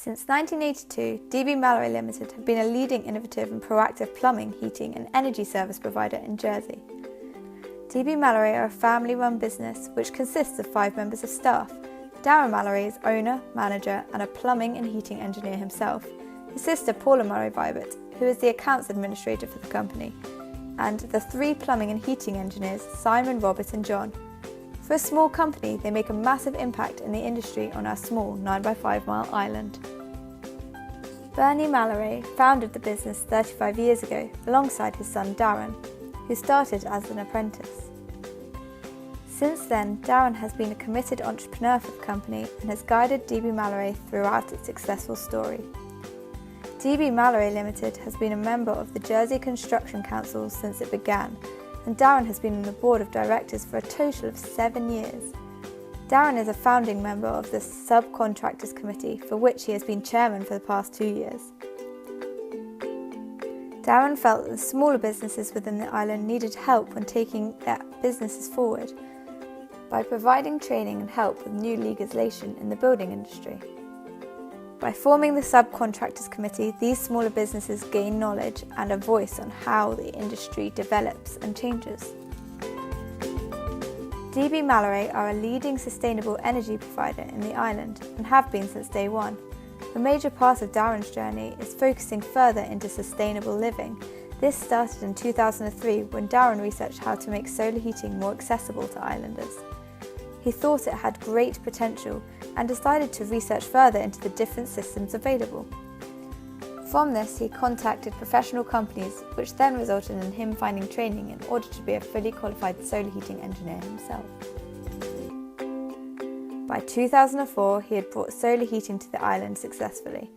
Since 1982, DB Mallory Limited have been a leading innovative and proactive plumbing, heating and energy service provider in Jersey. DB Mallory are a family-run business which consists of 5 members of staff. Darren Mallory is owner, manager and a plumbing and heating engineer himself. His sister Paula Malorey-Vibert, who is the accounts administrator for the company, and the 3 plumbing and heating engineers, Simon, Robert and John. For a small company, they make a massive impact in the industry on our small 9x5 mile island. Bernie Mallory founded the business 35 years ago alongside his son Darren, who started as an apprentice. Since then, Darren has been a committed entrepreneur for the company and has guided DB Mallory throughout its successful story. DB Mallory Limited has been a member of the Jersey Construction Council since it began, and Darren has been on the board of directors for a total of 7 years. Darren is a founding member of the Subcontractors Committee, for which he has been chairman for the past 2 years. Darren felt that the smaller businesses within the island needed help when taking their businesses forward by providing training and help with new legislation in the building industry. By forming the Subcontractors Committee, these smaller businesses gain knowledge and a voice on how the industry develops and changes. DB Mallory are a leading sustainable energy provider in the island and have been since day one. A major part of Darren's journey is focusing further into sustainable living. This started in 2003 when Darren researched how to make solar heating more accessible to islanders. He thought it had great potential and decided to research further into the different systems available. From this, he contacted professional companies, which then resulted in him finding training in order to be a fully qualified solar heating engineer himself. By 2004, he had brought solar heating to the island successfully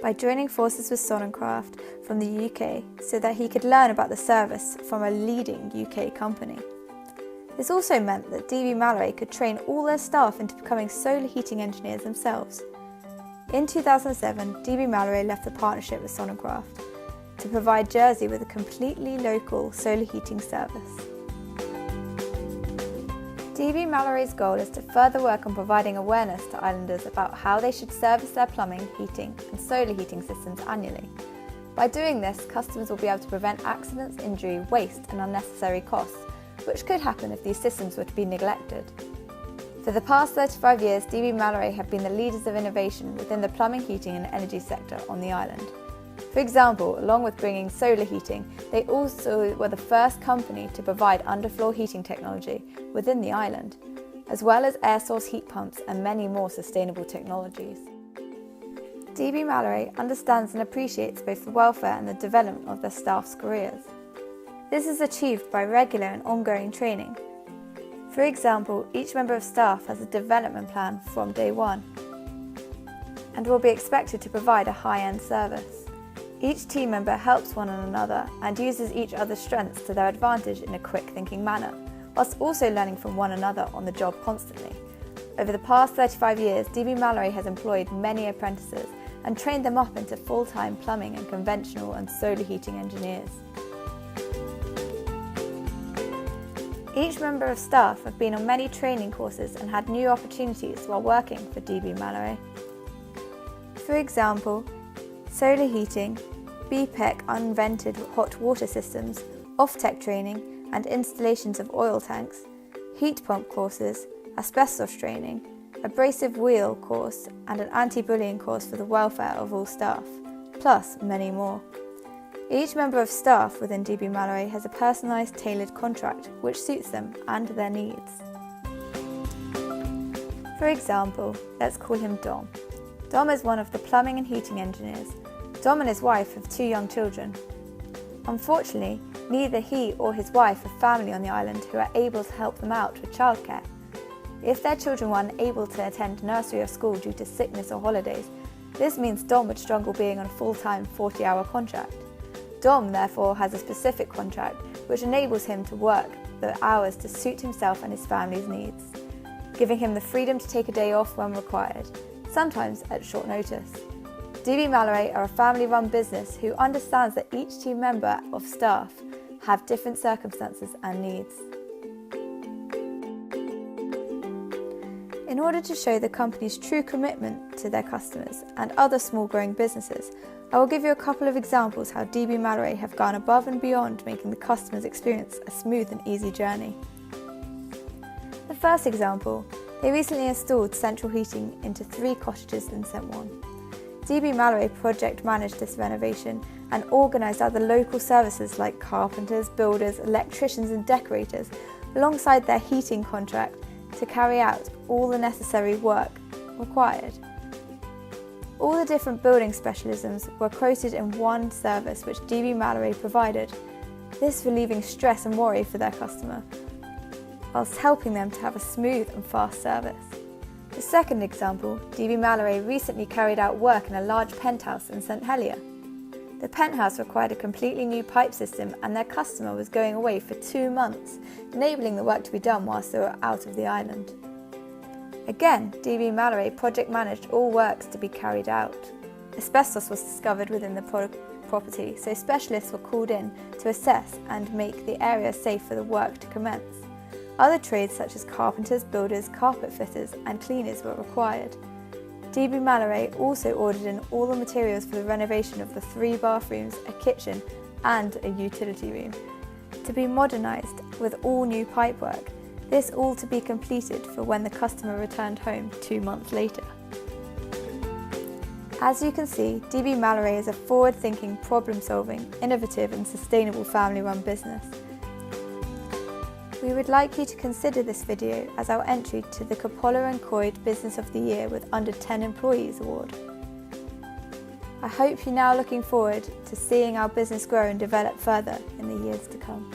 by joining forces with Sononcraft from the UK so that he could learn about the service from a leading UK company. This also meant that DB Mallory could train all their staff into becoming solar heating engineers themselves. In 2007, DB Mallory left the partnership with Sononcraft to provide Jersey with a completely local solar heating service. DB Mallory's goal is to further work on providing awareness to islanders about how they should service their plumbing, heating and solar heating systems annually. By doing this, customers will be able to prevent accidents, injury, waste and unnecessary costs, which could happen if these systems were to be neglected. For the past 35 years, DB Mallory have been the leaders of innovation within the plumbing, heating and energy sector on the island. For example, along with bringing solar heating, they also were the first company to provide underfloor heating technology within the island, as well as air source heat pumps and many more sustainable technologies. DB Mallory understands and appreciates both the welfare and the development of their staff's careers. This is achieved by regular and ongoing training. For example, each member of staff has a development plan from day one and will be expected to provide a high-end service. Each team member helps one another and uses each other's strengths to their advantage in a quick-thinking manner, whilst also learning from one another on the job constantly. Over the past 35 years, DB Mallory has employed many apprentices and trained them up into full-time plumbing and conventional and solar heating engineers. Each member of staff have been on many training courses and had new opportunities while working for DB Mallory. For example, solar heating, BPEC unvented hot water systems, off-tech training and installations of oil tanks, heat pump courses, asbestos training, abrasive wheel course and an anti-bullying course for the welfare of all staff, plus many more. Each member of staff within DB Mallory has a personalised tailored contract which suits them and their needs. For example, let's call him Dom. Dom is one of the plumbing and heating engineers. Dom and his wife have 2 young children. Unfortunately, neither he or his wife have family on the island who are able to help them out with childcare. If their children were unable to attend nursery or school due to sickness or holidays, this means Dom would struggle being on a full-time 40-hour contract. Dom therefore has a specific contract which enables him to work the hours to suit himself and his family's needs, giving him the freedom to take a day off when required, sometimes at short notice. DB Mallory are a family-run business who understands that each team member of staff have different circumstances and needs. In In order to show the company's true commitment to their customers and other small growing businesses, I will give you a couple of examples how DB Malorey have gone above and beyond making the customer's experience a smooth and easy journey. The first example, they recently installed central heating into 3 cottages in St. One. DB Malorey project managed this renovation and organised other local services like carpenters, builders, electricians and decorators alongside their heating contract to carry out all the necessary work required. All the different building specialisms were quoted in one service which DB Malorey provided, this relieving stress and worry for their customer, whilst helping them to have a smooth and fast service. The second example, DB Malorey recently carried out work in a large penthouse in St Helier. The penthouse required a completely new pipe system and their customer was going away for 2 months, enabling the work to be done whilst they were out of the island. Again, DB Malorey project managed all works to be carried out. Asbestos was discovered within the property, so specialists were called in to assess and make the area safe for the work to commence. Other trades such as carpenters, builders, carpet fitters and cleaners were required. DB Malorey also ordered in all the materials for the renovation of the 3 bathrooms, a kitchen and a utility room to be modernised with all new pipework. This all to be completed for when the customer returned home 2 months later. As you can see, DB Malorey is a forward-thinking, problem-solving, innovative and sustainable family-run business. We would like you to consider this video as our entry to the Coppolo and Coyde Business of the Year with Under 10 Employees Award. I hope you're now looking forward to seeing our business grow and develop further in the years to come.